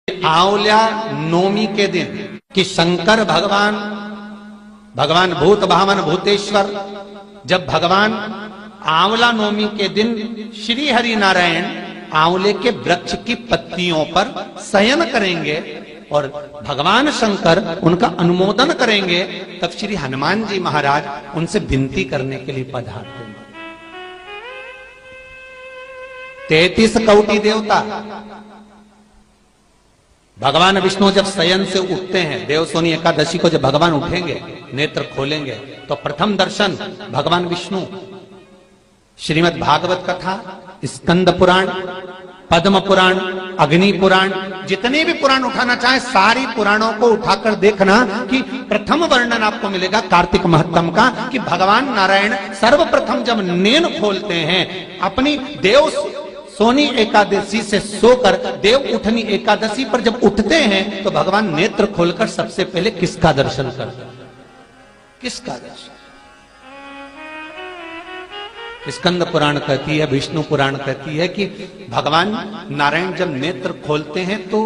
आंवला नवमी के दिन कि शंकर भगवान भूत भावन भूतेश्वर जब भगवान आंवला नवमी के दिन श्री हरि नारायण आंवले के वृक्ष की पत्तियों पर शयन करेंगे और भगवान शंकर उनका अनुमोदन करेंगे, तब श्री हनुमान जी महाराज उनसे विनती करने के लिए पधारते हैं। 33 कौटी देवता भगवान विष्णु जब शयन से उठते हैं, देवसोनी एकादशी को जब भगवान उठेंगे, नेत्र खोलेंगे, तो प्रथम दर्शन भगवान विष्णु श्रीमद् भागवत कथा, स्कंद पुराण, पद्म पुराण, अग्नि पुराण, जितने भी पुराण उठाना चाहे सारी पुराणों को उठाकर देखना कि प्रथम वर्णन आपको मिलेगा कार्तिक महत्तम का कि भगवान नारायण सर्वप्रथम जब नेन खोलते हैं अपनी देव सोनी एकादशी से सोकर देव उठनी एकादशी पर जब उठते हैं तो भगवान नेत्र खोलकर सबसे पहले किसका दर्शन करते हैं? किसका दर्शन? स्कंद पुराण कहती है, विष्णु पुराण कहती है कि भगवान नारायण जब नेत्र खोलते हैं तो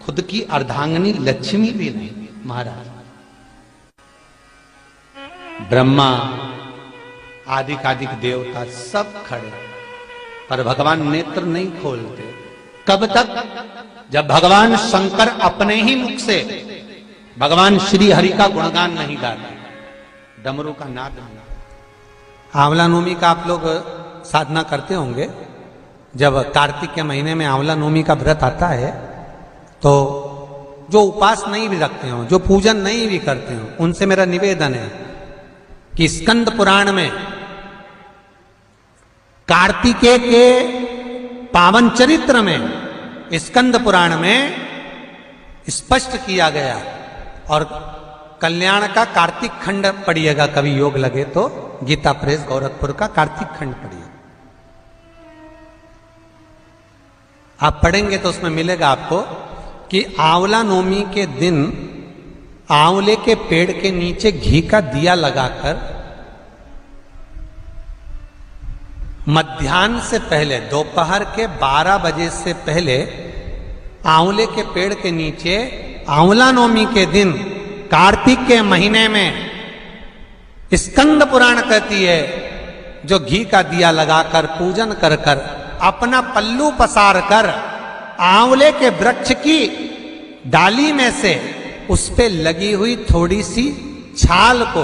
खुद की अर्धांगिनी लक्ष्मी भी नहीं, महाराज ब्रह्मा आदिक देवता सब खड़े, पर भगवान नेत्र नहीं खोलते। कब तक? जब भगवान शंकर अपने ही मुख से भगवान श्री हरि का गुणगान नहीं गाते, डमरू का नाद नहीं। आंवला नवमी का आप लोग साधना करते होंगे। जब कार्तिक के महीने में आंवला नवमी का व्रत आता है तो जो उपास नहीं भी रखते हो, जो पूजन नहीं भी करते हो, उनसे मेरा निवेदन है कि स्कंद पुराण में कार्तिकेय के पावन चरित्र में स्कंद पुराण में स्पष्ट किया गया, और कल्याण का कार्तिक खंड पढ़िएगा, कभी योग लगे तो गीता प्रेस गोरखपुर का कार्तिक खंड पढ़िए। आप पढ़ेंगे तो उसमें मिलेगा आपको कि आंवला नवमी के दिन आंवले के पेड़ के नीचे घी का दिया लगाकर मध्याह्न से पहले, दोपहर के 12 बजे से पहले आंवले के पेड़ के नीचे आंवला नवमी के दिन कार्तिक के महीने में स्कंद पुराण कहती है जो घी का दिया लगाकर पूजन कर कर अपना पल्लू पसार कर आंवले के वृक्ष की डाली में से उस पे लगी हुई थोड़ी सी छाल को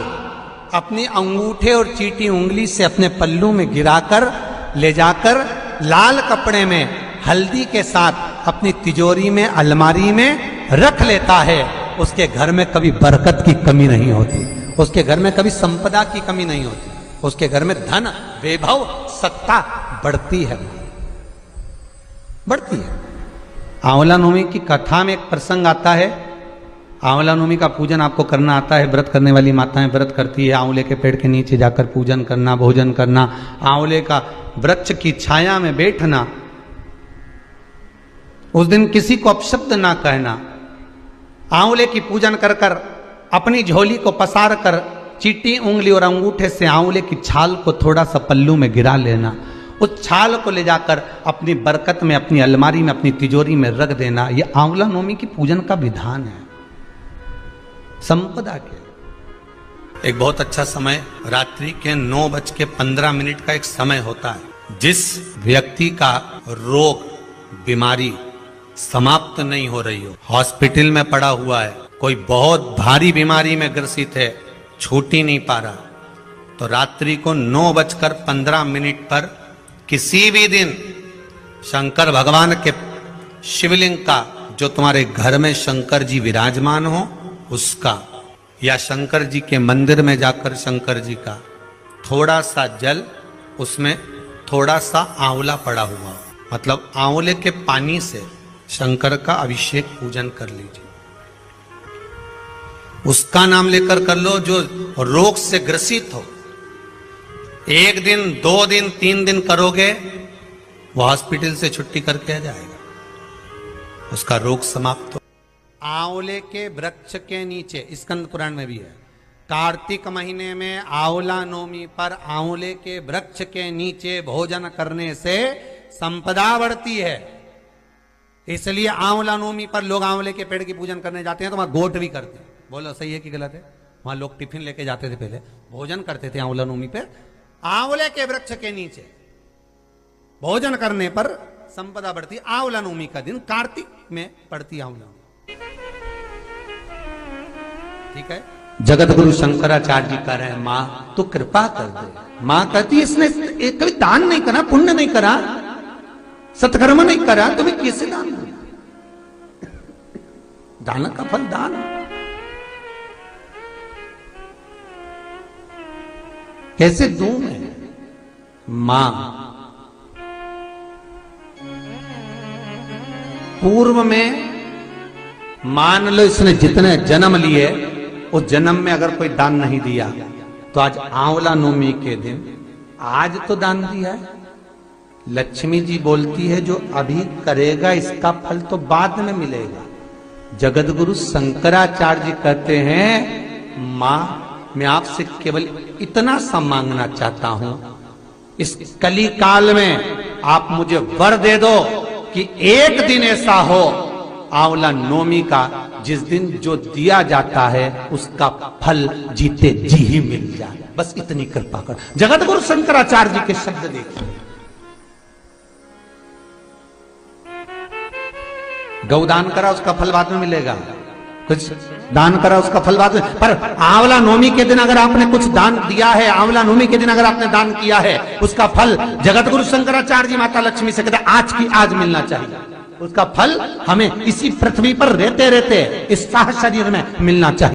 अपनी अंगूठे और चीटी उंगली से अपने पल्लू में गिराकर ले जाकर लाल कपड़े में हल्दी के साथ अपनी तिजोरी में अलमारी में रख लेता है। उसके घर में कभी बरकत की कमी नहीं होती, उसके घर में कभी संपदा की कमी नहीं होती, उसके घर में धन वैभव सत्ता बढ़ती है, बढ़ती है। आंवला नवमी की कथा में एक प्रसंग आता है। आंवला नवमी का पूजन आपको करना आता है, व्रत करने वाली माताएं व्रत करती है, आंवले के पेड़ के नीचे जाकर पूजन करना, भोजन करना, आंवले का वृक्ष की छाया में बैठना, उस दिन किसी को अपशब्द ना कहना, आंवले की पूजन कर कर अपनी झोली को पसार कर चीटी उंगली और अंगूठे से आंवले की छाल को थोड़ा सा पल्लू में गिरा लेना, उस छाल को ले जाकर अपनी बरकत में, अपनी अलमारी में, अपनी तिजोरी में रख देना। यह आंवला नवमी की पूजन का विधान है, संपदा के। एक बहुत अच्छा समय रात्रि के 9:15 का एक समय होता है, जिस व्यक्ति का रोग बीमारी समाप्त नहीं हो रही हो, हॉस्पिटल में पड़ा हुआ है, कोई बहुत भारी बीमारी में ग्रसित है, छूट ही नहीं पा रहा, तो रात्रि को 9:15 पर किसी भी दिन शंकर भगवान के शिवलिंग का, जो तुम्हारे घर में शंकर जी विराजमान हो उसका, या शंकर जी के मंदिर में जाकर शंकर जी का थोड़ा सा जल, उसमें थोड़ा सा आंवला पड़ा हुआ, मतलब आंवले के पानी से शंकर का अभिषेक पूजन कर लीजिए। उसका नाम लेकर कर लो जो रोग से ग्रसित हो। 1 दिन 2 दिन 3 दिन करोगे, वो हॉस्पिटल से छुट्टी करके आ जाएगा, उसका रोग समाप्त हो। आंवले के वृक्ष के नीचे, स्कंद पुराण में भी है, कार्तिक महीने में आंवला नवमी पर आंवले के वृक्ष के नीचे भोजन करने से संपदा बढ़ती है। इसलिए आंवला नवमी पर लोग आंवले के पेड़ की पूजन करने जाते हैं तो वहां गोट भी करते हैं। बोलो सही है कि गलत है? वहां लोग टिफिन लेके जाते थे, पहले भोजन करते थे आंवला नवमी पर, आंवले के वृक्ष के नीचे भोजन करने पर संपदा बढ़ती। आंवला नवमी का दिन कार्तिक में पड़ती आंवला, ठीक है। जगत गुरु शंकराचार्य जी कह रहे हैं, मां तो कृपा कर दे। मां कहती है इसने कभी दान नहीं करा, पुण्य नहीं करा, सत्कर्म नहीं करा, तुम्हें कैसे दान दो? दान का फल दान। कैसे दूं मैं? मां पूर्व में मान लो इसने जितने जन्म लिए उस जन्म में अगर कोई दान नहीं दिया तो आज आंवला नवमी के दिन आज तो दान दिया है। लक्ष्मी जी बोलती है जो अभी करेगा इसका फल तो बाद में मिलेगा। जगत गुरु शंकराचार्य जी कहते हैं, मां मैं आपसे केवल इतना सा मांगना चाहता हूं, इस कली काल में आप मुझे वर दे दो कि एक दिन ऐसा हो आंवला नवमी का जिस दिन जो दिया जाता है उसका फल जीते जी ही मिल जाए। बस इतनी कृपा कर। जगत गुरु शंकराचार्य जी के शब्द देखिए। गौदान करा उसका फल बाद में मिलेगा, कुछ दान करा उसका फल बाद में, पर आंवला नवमी के दिन अगर आपने कुछ दान दिया है, आंवला नवमी के दिन अगर आपने दान किया है, उसका फल जगत गुरु शंकराचार्य जी माता लक्ष्मी से कहते आज की आज मिलना चाहिए। उसका फल हमें इसी पृथ्वी पर रहते रहते इस साह शरीर में मिलना चाहिए।